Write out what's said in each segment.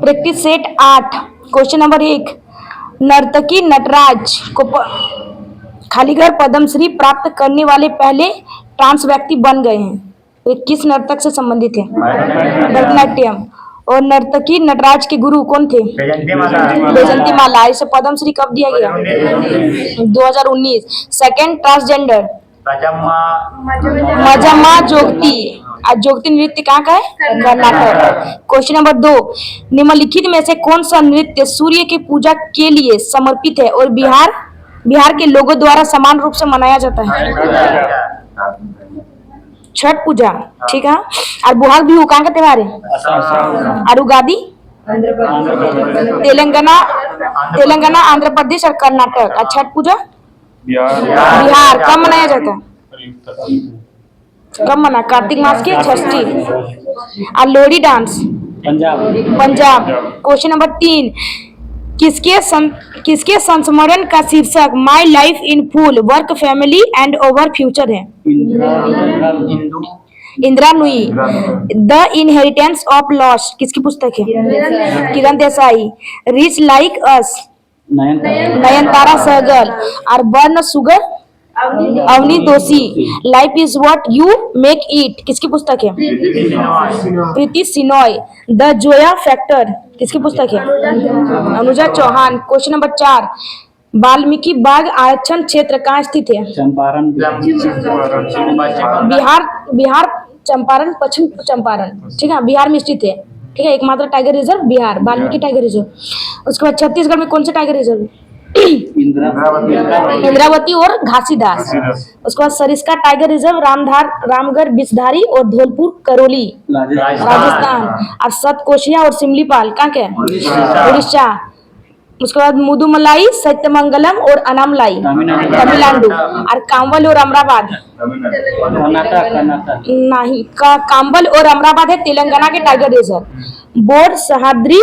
Practice set 8 question number 1। नर्तकी नटराज को खाली घर पद्मश्री प्राप्त करने वाले पहले ट्रांस व्यक्ति बन गए हैं। वे किस नर्तक से संबंधित है? भरतनाट्यम। और नर्तकी नटराज के गुरु कौन थे? बैजंती माला। इसे पद्मश्री कब दिया गया? 2019। Second, transgender Manjamma Jogati. आज जोगती नृत्य कहाँ का है? कर्नाटक। Question number 2। निम्नलिखित में से कौन सा नृत्य सूर्य की पूजा के लिए समर्पित है और बिहार के लोगों द्वारा समान रूप से मनाया जाता है? छठ पूजा। ठीक है। और बोहाग बिहू कहाँ का त्योहार है? और उगादी तेलंगाना, आंध्र प्रदेश और कर्नाटक। और छठ पूजा बिहार। कब मनाया जाता है? कब मना? कार्तिक मास की षष्ठी। और Lohri dance Punjab. Question number 3। किसके संस्मरण का शीर्षक my life in full work family and over future है? Indira Nooyi. The inheritance of lost किसकी पुस्तक है? Kiran Desai. Rich like us Nayantara Sahgal. और burn sugar Avni Doshi. Life is what you make it किसकी पुस्तक है? प्रीति सिनॉय। द जोया फैक्टर किसकी पुस्तक है? अनुजा चौहान। Question number 4। वाल्मीकि बाग आरक्षण क्षेत्र कहाँ स्थित है? चंपारण। बिहार चंपारण, पश्चिम चंपारण। ठीक है, बिहार में स्थित है। ठीक है, एकमात्र tiger reserve Bihar, Valmiki tiger reserve. उसके बाद छत्तीसगढ़ में कौन सा टाइगर रिजर्व है? इंद्रावती और घासीदास। उसके बाद सरिस्का टाइगर रिजर्व रामगढ़ बिसधारी और धौलपुर करौली राजस्थान। और सतकोशिया और सिमलीपाल कहाँ के? उड़ीसा। उसके बाद मुदुमलाई, सत्यमंगलम और अनामलाई तमिलनाडु। और कांबल और अमराबाद नहीं, कांबल और अमराबाद है तेलंगाना के टाइगर रिजर्व। बोर्ड सहाद्री।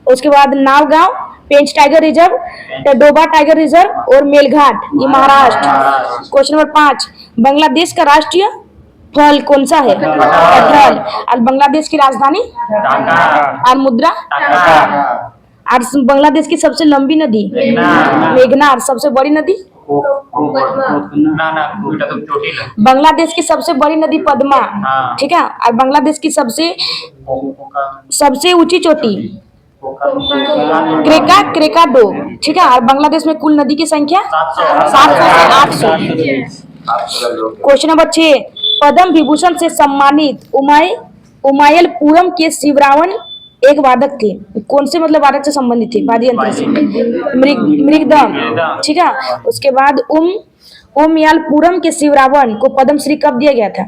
उसके बाद Navegaon Pench tiger reserve, Tadoba tiger reserve और मेलघाट ये महाराष्ट्र। Question number 5। बांग्लादेश का राष्ट्रीय फल कौन सा है? कटहल। और बांग्लादेश की राजधानी? और मुद्रा? और बांग्लादेश की सबसे लंबी नदी? मेघना। और सबसे बड़ी नदी? बांग्लादेश की सबसे बड़ी नदी पद्मा। ठीक है। और बांग्लादेश की सबसे ऊंची चोटी क्रेकाडो। ठीक है। और बांग्लादेश में कुल नदी की संख्या 700 से 800। Question number 6। पद्म विभूषण से सम्मानित उमायलपुरम के शिवरावन एक वादक थे। कौन से मतलब वादक से संबंधित थे? वाद्य यंत्र से। मृगदम। ठीक है। उसके बाद उमायलपुरम के शिवरावन को पद्मश्री कब दिया गया था?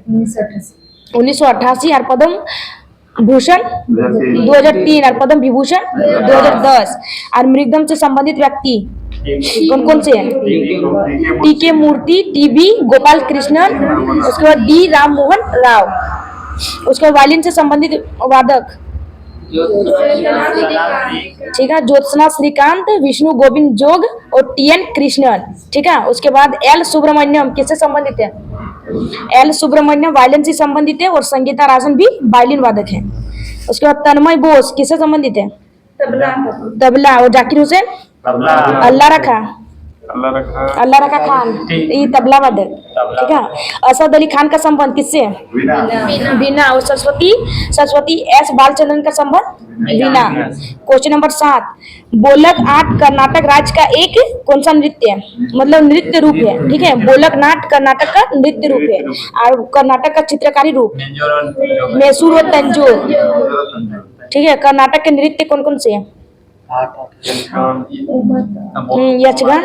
1988। और पद्म भूषण 2003 और पद्म विभूषण 2010। और मृगदम से संबंधित व्यक्ति कौन कौन से हैं? टी.के. मूर्ति, टी.बी. गोपाल कृष्णन। उसके बाद डी. राम मोहन राव। उसके बाद वायलिन से संबंधित वादक ठीक है, ज्योत्सना श्रीकांत, विष्णु गोविंद जोग और टी.एन. कृष्णन। ठीक है। उसके बाद एल. सुब्रमण्यम किससे संबंधित है? एल. सुब्रमण्यम वायलिन से संबंधित है और संगीता राजन भी वायलिन वादक है। उसके बाद तन्मय बोस किससे संबंधित है? तबला। और जाकिर हुसैन? अल्लाह रखा खान ये तबला वादक। ठीक है। असद अली खान का संबंध किससे है? बीना। और सरस्वती एस बालचंद्रन का संबंध बीना। Question number 7। बोलक आर्ट कर्नाटक राज्य का एक कौन सा नृत्य है? मतलब नृत्य रूप है। ठीक है। बोलक नाट कर्नाटक का नृत्य रूप है और कर्नाटक का चित्रकारी रूप मैसूर और तंजोर। ठीक है। कर्नाटक के नृत्य कौन कौन से हैं? यक्षगान,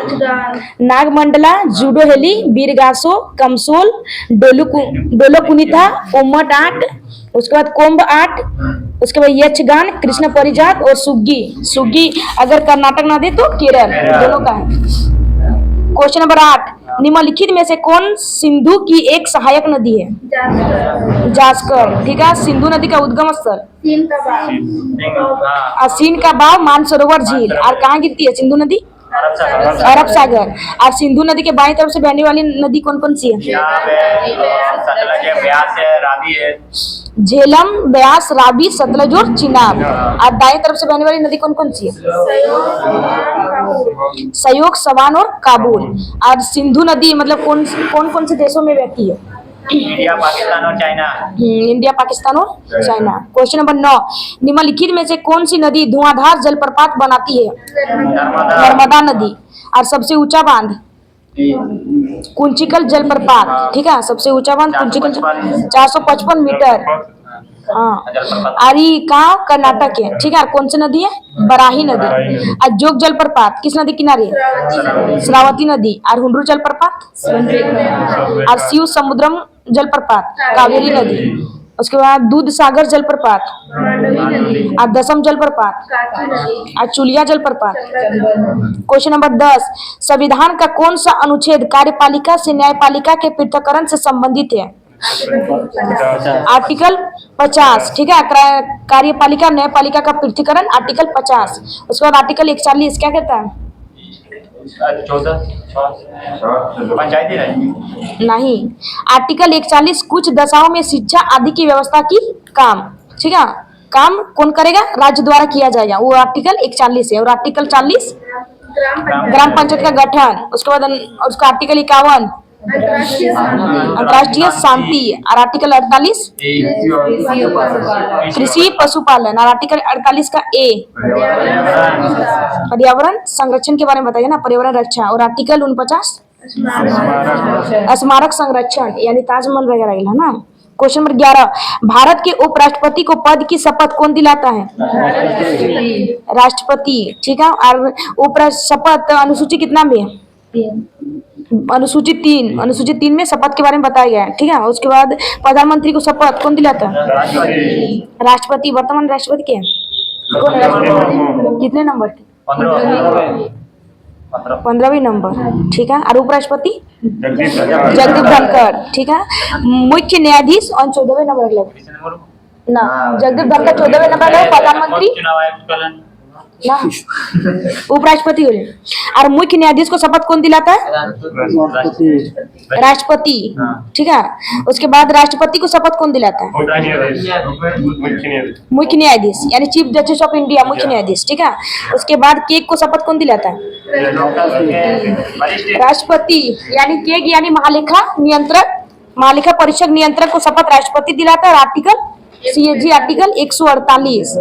नागमंडला, जूडो हेली, बीरगासो, कमसोल, डोलो कुनिता, उम्मट आर्ट। उसके बाद कोम्ब आर्ट। उसके बाद यक्षगान, कृष्ण परिजात और सुग्गी अगर कर्नाटक ना दे तो केरल दोनों का है। Question number 8। निम्नलिखित में से कौन सिंधु की एक सहायक नदी है? जास्कर। ठीक है। सिंधु नदी का उद्गम स्थल सीन का बाव मानसरोवर झील। और कहाँ गिरती है सिंधु नदी? अरब सागर। और सिंधु नदी के बाईं तरफ से बहने वाली नदी कौन कौन सी है? सतलज है, ब्यास है, रावी है। झेलम, ब्यास, रावी, सतलज और चिनाब। और दाएं तरफ से बहने वाली नदी कौन कौन सी है? सहयोग, सवान और काबुल। और सिंधु नदी मतलब कौन कौन कौन से देशों में बहती है? इंडिया, पाकिस्तान और चाइना। इंडिया, पाकिस्तान और चाइना। क्वेश्चन नंबर 9, निम्नलिखित में से कौन सी नदी धुआंधार जलप्रपात बनाती है? नर्मदा नदी। और सबसे ऊंचा बांध? कुंचिकल जलप्रपात। ठीक है, सबसे ऊंचा बांध कुंचिकल 455 मीटर। हाँ, और ये कहाँ? कर्नाटक है। ठीक है, और कौन सी नदी है? बराही नदी। और जोग जलप्रपात किस नदी किनारे है? श्रावती नदी। और हुंड्रू जलप्रपात? और शिव समुद्रम जलप्रपात कावेरी नदी। उसके बाद दूध सागर जलप्रपात और दसम जलप्रपात और चुलिया जलप्रपात। क्वेश्चन नंबर 10, संविधान का कौन सा अनुच्छेद कार्यपालिका से न्यायपालिका के पृथक्करण से संबंधित है? आर्टिकल 50। ठीक है, कार्यपालिका न्यायपालिका का पृथक्करण आर्टिकल 50। उसके बाद आर्टिकल 41 क्या कहता है? 14 पंचायती राज। नहीं, आर्टिकल 41 कुछ दशाओं में शिक्षा आदि की व्यवस्था की काम। ठीक है, काम कौन करेगा? राज्य द्वारा किया जाएगा, वो आर्टिकल 41 है। और आर्टिकल 40 ग्राम पंचायत का गठन। उसके बाद उसका आर्टिकल 51 अंतर्राष्ट्रीय शांति। और आर्टिकल 48 कृषि पशुपालन। और आर्टिकल 48 का ए पर्यावरण संरक्षण के बारे में बताइए ना, पर्यावरण रक्षा। और आर्टिकल 49 स्मारक संरक्षण यानी ताजमहल वगैरह है ना। क्वेश्चन नंबर 11, भारत के उपराष्ट्रपति को पद की शपथ कौन दिलाता है? राष्ट्रपति। ठीक है, और उपराष्ट्रपति शपथ अनुसूची कितना में है? अनुसूची 3। अनुसूची 3 में शपथ के बारे में बताया गया है। ठीक है, उसके बाद प्रधानमंत्री को शपथ कौन दिलाता है? राष्ट्रपति। वर्तमान राष्ट्रपति के कौन है? कितने नंबर के? 15वीं नंबर। ठीक है, और उपराष्ट्रपति जगदीप धनखड़। ठीक है, मुख्य न्यायाधीश और 14वें नंबर ना, जगदीप धनखड़ 14वें नंबर है। प्रधानमंत्री ना, उपराष्ट्रपति हो रहे। और मुख्य न्यायाधीश को शपथ कौन दिलाता है? राष्ट्रपति। ठीक है, उसके बाद राष्ट्रपति को शपथ कौन दिलाता है? मुख्य न्यायाधीश यानी चीफ जस्टिस ऑफ इंडिया, मुख्य न्यायाधीश। ठीक है, उसके बाद केग को शपथ कौन दिलाता है? राष्ट्रपति यानी केग यानी महालेखा नियंत्रक, महालेखा परीक्षक नियंत्रक को शपथ राष्ट्रपति दिलाता है। Article CAG article 148।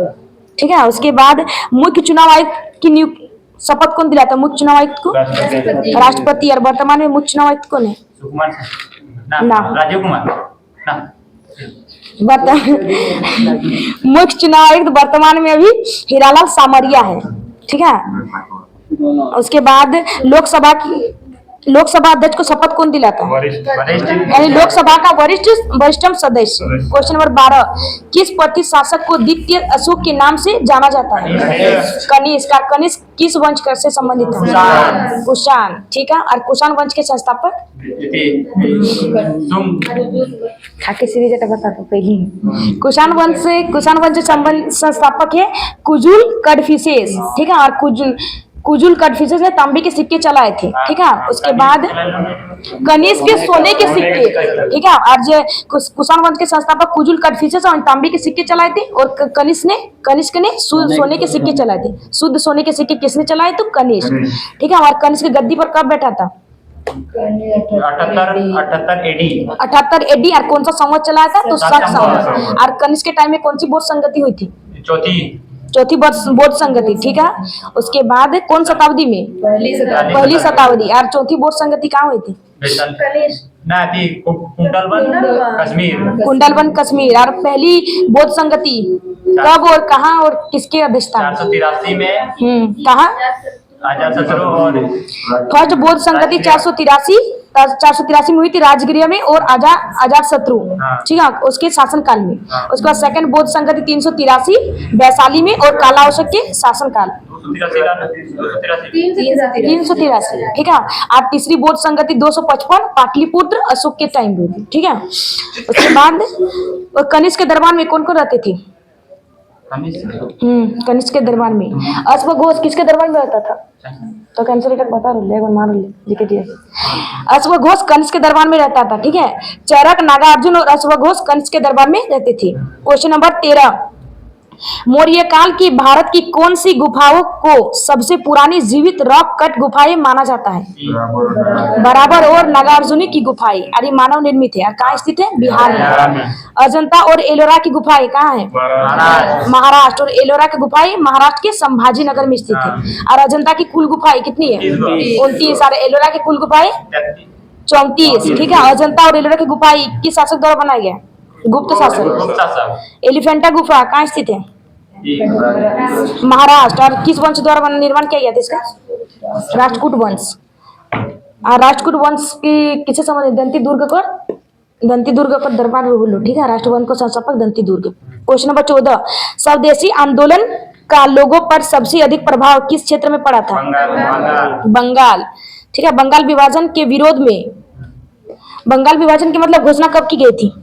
ठीक है, उसके बाद मुख्य चुनाव आयुक्त की नियुक्ति शपथ कौन दिलाता है? मुख्य चुनाव आयुक्त को राष्ट्रपति। और वर्तमान में मुख्य चुनाव आयुक्त कौन है? ना, राजीव कुमार ना। मुख्य चुनाव आयुक्त वर्तमान में अभी हीरालाल सामरिया है। ठीक है, उसके बाद लोकसभा अध्यक्ष को शपथ कौन दिलाता है? यानी लोकसभा का वरिष्ठतम सदस्य। क्वेश्चन नंबर 12, किस प्रथित शासक को द्वितीय अशोक के नाम से जाना जाता है? कनिष्क। कनिष्क किस वंश से संबंधित है? कुषाण। ठीक है, और कुषाण वंश के संस्थापक? खाके सीरीज बता दो पहले। कुषाण वंश से संस्थापक है कुजुल कडफिसेस। ठीक है, और कुजुल कडफिसेस ने तांबे के सिक्के चलाए थे। ठीक है, उसके बाद कनिष्क के सोने के सिक्के। ठीक है, और जो कुषाण वंश के संस्थापक कुजुल कडफिसेस और तांबे के सिक्के चलाए थे। और कनिष्क ने सोने के सिक्के चलाए थे। शुद्ध सोने के सिक्के किसने चलाए? तो कनिष्क। ठीक है, और कनिष्क गद्दी पर कब बैठा था? 78 AD। और कौन सा संवत चलाया था? तो शक संवत। और कनिष्क के टाइम में कौन सी बोध संगति हुई थी? चौथी बोध संगति। ठीक है, उसके बाद कौन शताब्दी में? पहली शताब्दी। और चौथी बोध संगति कहाँ हुई थी? कुंडलवन कश्मीर। और पहली बोध संगति कब और कहाँ और किसके अध्यक्षता? 483 में। कहाँ? और फर्स्ट बोध संगति 483 में हुई थी राजगृह में और आजाद शत्रु। ठीक है, उसके शासनकाल में। उसके बाद सेकंड बोध संगति 383 वैशाली में और कालाअशोक के शासनकाल 383। ठीक है, और तीसरी बोध संगति 255 पाटलिपुत्र अशोक के टाइम में। ठीक है, उसके बाद कनिष्क के दरबार में कौन कौन रहते थे? कनिष्क के दरबार में। अश्वघोष किसके दरबार में रहता था? तो कैंसर एक बता रहे एक मान लिखे दिए। अश्वघोष कनिष्क के दरबार में रहता था, ठीक है। चरक, नागार्जुन और अश्वघोष कनिष्क के दरबार में रहते थे। क्वेश्चन नंबर 13, मौर्य काल की भारत की कौन सी गुफाओं को सबसे पुरानी जीवित रॉक कट गुफाएं माना जाता है? बराबर और नागार्जुनी की गुफाएं, अरे मानव निर्मित है। कहाँ स्थित है? बिहार में। अजंता और एलोरा की गुफाएं कहाँ है? महाराष्ट्र। और एलोरा की गुफाएं महाराष्ट्र के संभाजी नगर में स्थित है। और अजंता की कुल गुफाएं कितनी है? 29। और एलोरा की कुल गुफाएं 34, ठीक है। अजंता और एलोरा की गुफाएं किस शासक द्वारा बनाया गया? गुप्त शासक। एलिफेंटा गुफा कहाँ स्थित है? महाराष्ट्र। और किस वंश द्वारा निर्माण किया गया था इसका? राष्ट्रकूट वंश। और राष्ट्रकूट वंश की किसे संबंधित? दंती दुर्ग पर दरबार हुलो, ठीक है। राष्ट्रवंश को संस्थापक दंती दुर्ग। क्वेश्चन नंबर 14, स्वदेशी आंदोलन का लोगों पर सबसे अधिक प्रभाव किस क्षेत्र में पड़ा था? बंगाल, ठीक है। बंगाल विभाजन के विरोध में, बंगाल विभाजन की मतलब घोषणा कब की गई थी?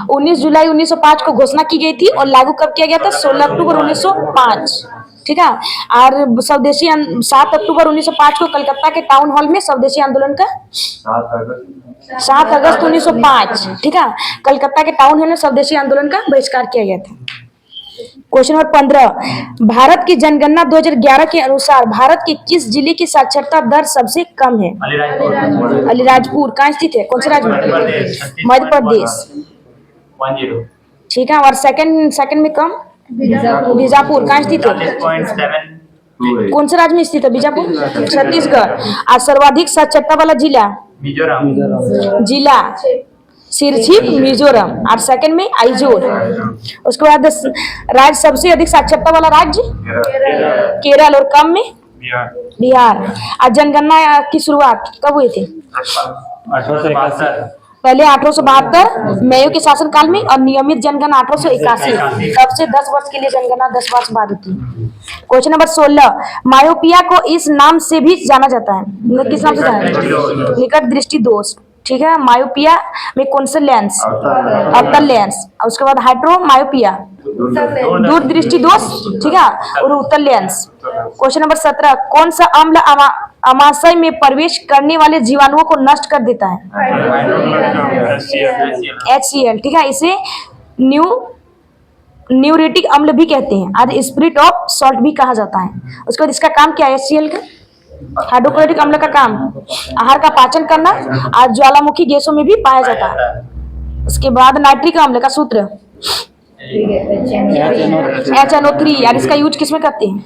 19 जुलाई 1905 को घोषणा की गई थी और लागू कब किया गया था? 16 अक्टूबर 1905, ठीक है। और स्वदेशी 7 अक्टूबर 1905 को कलकत्ता के टाउन हॉल में स्वदेशी आंदोलन का 7 अगस्त 1905, ठीक है, कलकत्ता के टाउन हॉल में स्वदेशी आंदोलन का बहिष्कार किया गया था। क्वेश्चन नंबर 15, भारत की जनगणना 2011 के अनुसार भारत के किस जिले की साक्षरता दर सबसे कम है? अलीराजपुर। कहाँ स्थित है? कौन से राज्य में? मध्य प्रदेश, 10, ठीक है। और सेकंड में कम? बीजापुर। कहाँ स्थित है? 40.7, कौन से राज्य में स्थित है बीजापुर? छत्तीसगढ़। और सर्वाधिक साक्षरता वाला जिला? जिला सिरछी, मिजोरम। और सेकंड में आइजोल। उसके बाद राज्य सबसे अधिक साक्षरता वाला राज्य? केरल। और कम में? बिहार। और जनगणना की शुरुआत कब हुई थी? 1872, पहले 1872 मेयो के शासन काल में, और नियमित जनगणना 1881। तब से 10 वर्ष के लिए जनगणना 10 वर्ष बाद होती है। क्वेश्चन नंबर 16, मायोपिया को इस नाम से भी जाना जाता है, किस नाम से जाना जाता है? निकट दृष्टि दोष, ठीक है। मायोपिया में कौन से लेंस? अवतल लेंस। और उसके बाद हाइड्रोमायोपिया, दूर दृष्टि दोष, ठीक है, और उत्तल लेंस। क्वेश्चन नंबर 17, कौन सा अम्ल अमाशय में प्रवेश करने वाले जीवाणुओं को नष्ट कर देता है? HCl, ठीक है। इसे न्यूरेटिक अम्ल भी कहते हैं और स्पिरिट ऑफ सॉल्ट भी कहा जाता है। उसके बाद इसका काम क्या है? HCl का, हाइड्रोक्लोरिक अम्ल का काम आहार का पाचन करना और ज्वालामुखी गैसों में भी पाया जाता है। उसके बाद नाइट्रिक अम्ल का सूत्र HNO3, और इसका यूज किसमें करते हैं?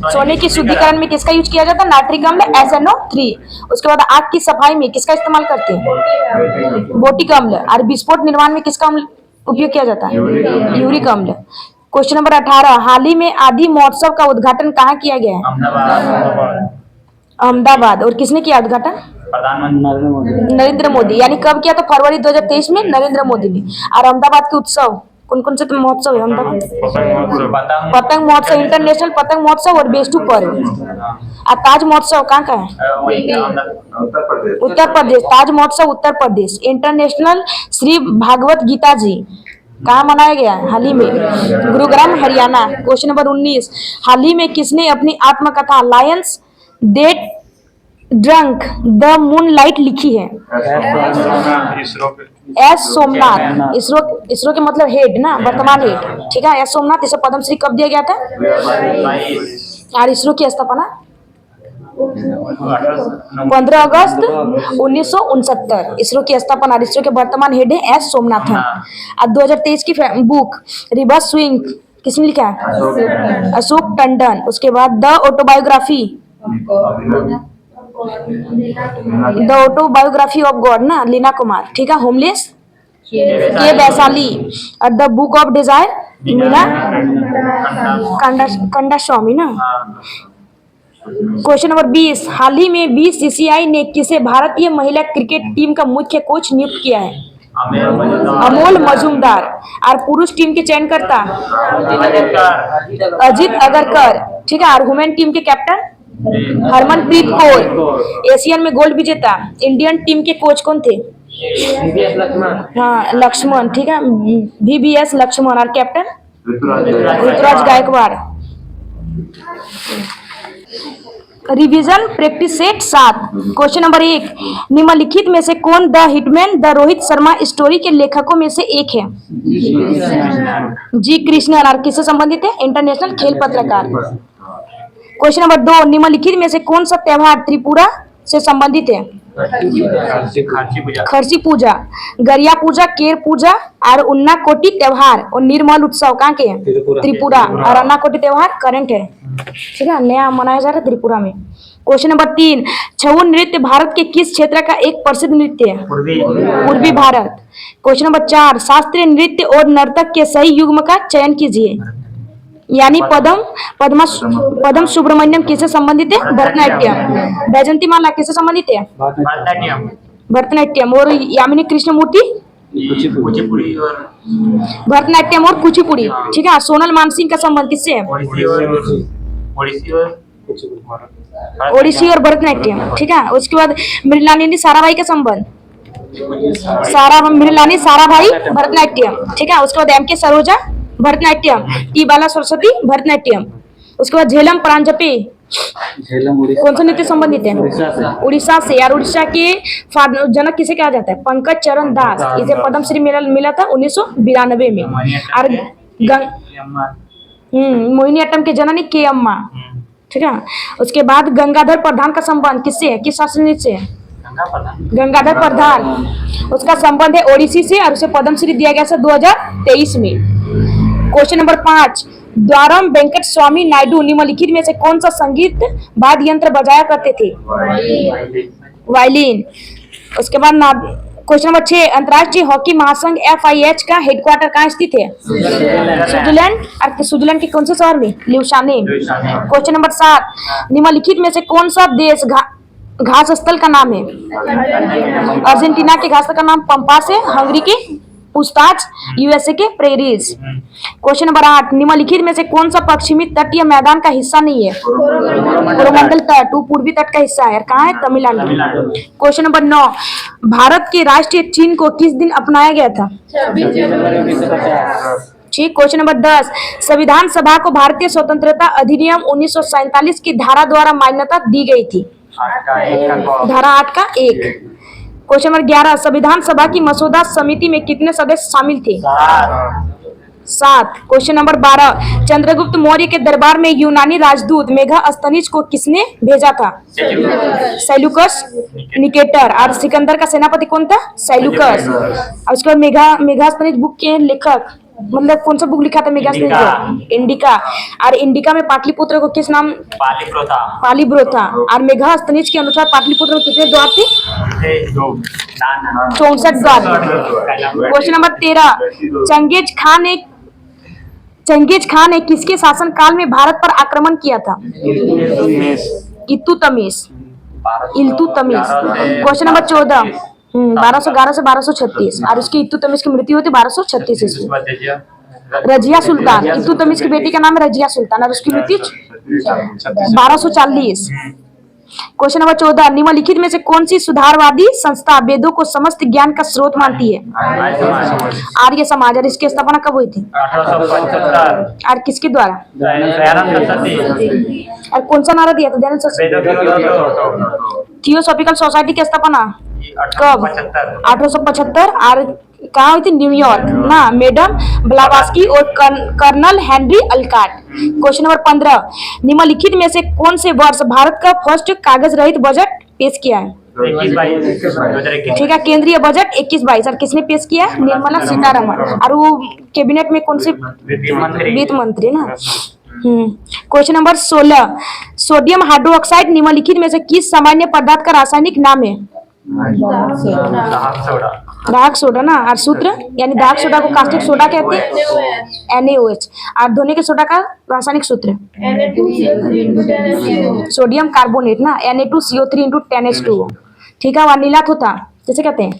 सोने के शुद्धिकरण में किसका यूज किया जाता है? नाइट्रिक अम्ल SNO3। उसके बाद आग की सफाई में किसका इस्तेमाल करते हैं? बोटिक अम्ल। और विस्फोट निर्माण में किसका अम्ल उपयोग किया जाता है? यूरिक अम्ल। क्वेश्चन नंबर 18, हाल ही में आदि महोत्सव का उद्घाटन कहाँ किया गया है? अहमदाबाद। और किसने किया उद्घाटन? प्रधानमंत्री नरेंद्र मोदी। यानी कब किया? तो फरवरी 2023 में नरेंद्र मोदी ने। और अहमदाबाद के उत्सव कौन कौन से महोत्सव है अहमदाबाद? पतंग महोत्सव, इंटरनेशनल पतंग महोत्सव और बेस्टू पर्व। और ताज महोत्सव कहाँ का है? उत्तर प्रदेश। ताज महोत्सव उत्तर प्रदेश। इंटरनेशनल श्री भागवत गीता जी कहाँ मनाया गया? हाल ही में गुरुग्राम, हरियाणा। क्वेश्चन नंबर 19, हाल ही में किसने अपनी आत्मकथा lions that drunk the moonlight लिखी है? एस सोमनाथ। इसरो के मतलब हेड ना, वर्तमान हेड, ठीक है। एस सोमनाथ। इसे पद्मश्री कब दिया गया था? और इसरो की स्थापना 15 अगस्त 1969। इसरो की स्थापना। इसरो के वर्तमान हेड है एस सोमनाथन। और 2023 की बुक रिवर्स स्विंग किसने लिखा है? अशोक टंडन। उसके बाद द ऑटोबायोग्राफी ऑफ गॉड ना, लीना कुमार, ठीक है। होमलेस के वैशाली। और the book of desire Meena Kandasamy ना। क्वेश्चन नंबर 20, हाल ही में BCCI ने किसे भारतीय महिला क्रिकेट टीम का मुख्य कोच नियुक्त किया है? अमोल मजूमदार। और पुरुष टीम के चयनकर्ता अजित अगरकर, ठीक है। और वुमेन टीम के कैप्टन हरमनप्रीत कौर। एशियन में गोल्ड विजेता इंडियन टीम के कोच कौन थे? हाँ लक्ष्मण, ठीक है, VVS लक्ष्मण। और captain Ruturaj Gaikwad. Revision practice set 7। Question number 1, निम्नलिखित में से कौन the hitman the Rohit Sharma story के लेखकों में से एक है? जी कृष्णन। और किससे संबंधित है? इंटरनेशनल खेल पत्रकार। क्वेश्चन नंबर 2, निम्नलिखित में से कौन सा त्योहार त्रिपुरा से संबंधित है? खर्ची पूजा, गरिया पूजा, केर पूजा और उन्नाकोटी त्योहार और निर्मल उत्सव कहाँ के हैं? त्रिपुरा। और अन्नाकोटी त्योहार करंट है, ठीक है, नया मनाया जा रहा है त्रिपुरा में। क्वेश्चन नंबर 3, छऊ नृत्य भारत के किस क्षेत्र का एक प्रसिद्ध नृत्य है? पूर्वी भारत। क्वेश्चन नंबर 4, शास्त्रीय नृत्य और नर्तक के सही युग्म का चयन कीजिए। यानी पद्म सुब्रमण्यम किससे संबंधित है? भरतनाट्यम। वैजंती माला किससे संबंधित है? भरतनाट्यम। और यामिनी कृष्णमूर्ति कुचिपुड़ी और भरतनाट्यम और कुचिपुड़ी, ठीक है। सोनल मानसिंह का संबंध किससे है? ओडिसी और भरतनाट्यम, ठीक है। उसके बाद मृणालिनी साराभाई का संबंध, मृणालिनी साराभाई भरतनाट्यम, ठीक है। उसके बाद MK सरोजा भरतनाट्यम, टी बाला सरस्वती भरतनाट्यम। उसके बाद झेलम प्रांजपे कौन सा नृत्य संबंधित है? उड़ीसा से। यार उड़ीसा के जनक किसे कहा जाता है? पंकज चरण दास। इसे पद्मश्री मिला था 1992 में। और मोहिनीअट्टम के जननी के अम्मा, ठीक है। उसके बाद गंगाधर प्रधान का संबंध किससे है? किस शास्त्रीय नृत्य से है? गंगाधर प्रधान, उसका संबंध है ओडिसी से और उसे पद्मश्री दिया गया था 2023 में। क्वेश्चन नंबर 5, द्वारम वेंकट स्वामी नायडू निम्नलिखित में से कौन सा संगीत वाद्य यंत्र बजाया करते थे? वायलिन। उसके बाद क्वेश्चन नंबर 6, अंतर्राष्ट्रीय हॉकी महासंघ FIH का हेडक्वार्टर कहाँ स्थित है? स्विट्जरलैंड। और स्विट्जरलैंड के कौन से शहर में? ल्यूसाने। क्वेश्चन नंबर 7, निम्नलिखित में से कौन सा देश घास स्थल का नाम है? अर्जेंटीना के घास स्थल का नाम पंपास है, हंगरी के पूछताछ, USA के प्रेरीज। क्वेश्चन नंबर 8, निम्नलिखित में से कौन सा पश्चिमी तटीय मैदान का हिस्सा नहीं है? कोरोमंडल तट, वो पूर्वी तट का हिस्सा है। कहाँ है? तमिलनाडु। क्वेश्चन नंबर 9, भारत के राष्ट्रीय चिन्ह को किस दिन अपनाया गया था? 26 जनवरी 1950। ठीक। क्वेश्चन नंबर 10, संविधान सभा को भारतीय स्वतंत्रता अधिनियम 1947 की धारा द्वारा मान्यता दी गई थी? धारा 8 का 1। क्वेश्चन नंबर 11, संविधान सभा की मसौदा समिति में कितने सदस्य शामिल थे? 7। क्वेश्चन नंबर 12, चंद्रगुप्त मौर्य के दरबार में यूनानी राजदूत मेगास्थनीज को किसने भेजा था? Seleucus Nicator. और सिकंदर का सेनापति कौन था? सेल्यूकस। और उसके बाद मेगास्थनीज बुक के लेखक, मतलब कौन सा बुक लिखा था मेगास्थनीज? इंडिका। और इंडिका में पाटलिपुत्र को किस नाम? पालीब्रोथा। और मेगास्थनीज के अनुसार पाटलिपुत्र में कितने द्वार थे? 64 द्वार। क्वेश्चन नंबर 13, चंगेज खान ने किसके शासनकाल में भारत पर आक्रमण किया था? इल्तुतमिश। क्वेश्चन नंबर 14, 1211 से 1236। और उसकी इल्तुतमिश की मृत्यु हुई थी 1236 ईस्वी। रजिया सुल्तान, इल्तुतमिश की बेटी का नाम है रजिया सुल्तान और उसकी मृत्यु 1240। क्वेश्चन नंबर 14, निम्नलिखित में से कौन सी सुधारवादी संस्था वेदों को समस्त ज्ञान का स्रोत मानती है? आर्य समाज। और इसकी स्थापना कब हुई थी? 1875। और किसके द्वारा? और कौन सा नारा दिया था दयानंद सरस्वती? थियोसॉफिकल सोसाइटी की स्थापना कब? 1875। और कहाँ हुई थी? न्यूयॉर्क ना, मैडम ब्लावास्की और colonel Henry Olcott. Question number 15, निम्नलिखित में से कौन से वर्ष भारत का फर्स्ट कागज रहित बजट पेश किया है? 21-22। ठीक है, केंद्रीय बजट 21-22। और किसने पेश किया? निर्मला सीतारमण। और वो कैबिनेट में कौन से? वित्त मंत्री ना। क्वेश्चन नंबर 16, सोडियम हाइड्रोक्साइड निम्नलिखित में से किस सामान्य पदार्थ का रासायनिक नाम है? दाहक सोडा ना। और सूत्र, यानी दाहक सोडा को कास्टिक सोडा कहते हैं, NaOH। और धोने के सोडा का रासायनिक सूत्र सोडियम कार्बोनेट ना, Na2CO3 × 10H2O। ठीक है। वह नीलात होता जैसे कहते हैं,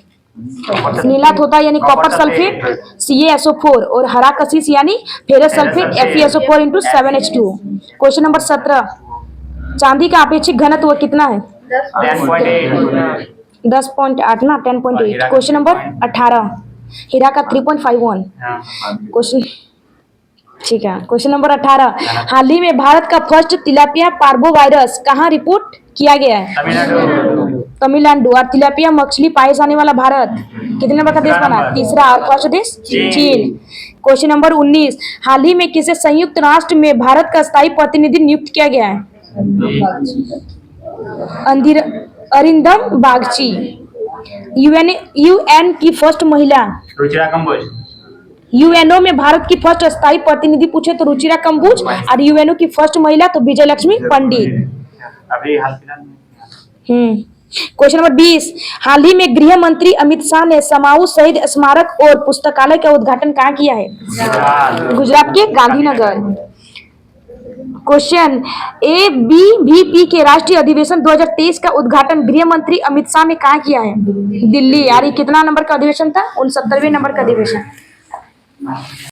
नीलात होता यानी कॉपर सल्फेट CaSO4 और हरा कशिश यानी ferrous sulphate FeSO4 × 7H2O। Question number 17, चांदी का अपेक्षिक घनत्व कितना है? 10.8 ना, 10.8। और हीरा का क्वेश्चन नंबर 3.5। 18, हीरा का 3.51। हाँ। क्वेश्चन, ठीक है, क्वेश्चन नंबर 18, हाल ही में भारत का फर्स्ट तिलापिया पार्बो वायरस कहाँ रिपोर्ट किया गया है? तमिलनाडु। तमिलनाडु। और तिलापिया मछली पाए जाने वाला भारत कितने नंबर का देश तीसरा बना? नंबर। तीसरा। और फर्स्ट देश? चीन। चीन। क्वेश्चन नंबर 19, हाल ही में किसे संयुक्त राष्ट्र में भारत का स्थायी प्रतिनिधि नियुक्त किया गया है? अरिंदम बागची। यूएन की फर्स्ट महिला, रुचिरा कंबोज। यूएनओ में भारत की फर्स्ट स्थायी प्रतिनिधि पूछे तो रुचिरा कंबोज, और यूएनओ की फर्स्ट महिला तो विजय लक्ष्मी पंडित। अभी हाल फिलहाल में। क्वेश्चन नंबर 20, हाल ही में गृह मंत्री अमित शाह ने समाऊ शहीद स्मारक और पुस्तकालय का उद्घाटन कहाँ किया है? गुजरात के गांधीनगर। क्वेश्चन, एबीवीपी के राष्ट्रीय अधिवेशन 2023 का उद्घाटन गृह मंत्री अमित शाह ने कहाँ किया है? दिल्ली। यार ये कितना नंबर का अधिवेशन था? 69वें नंबर का अधिवेशन।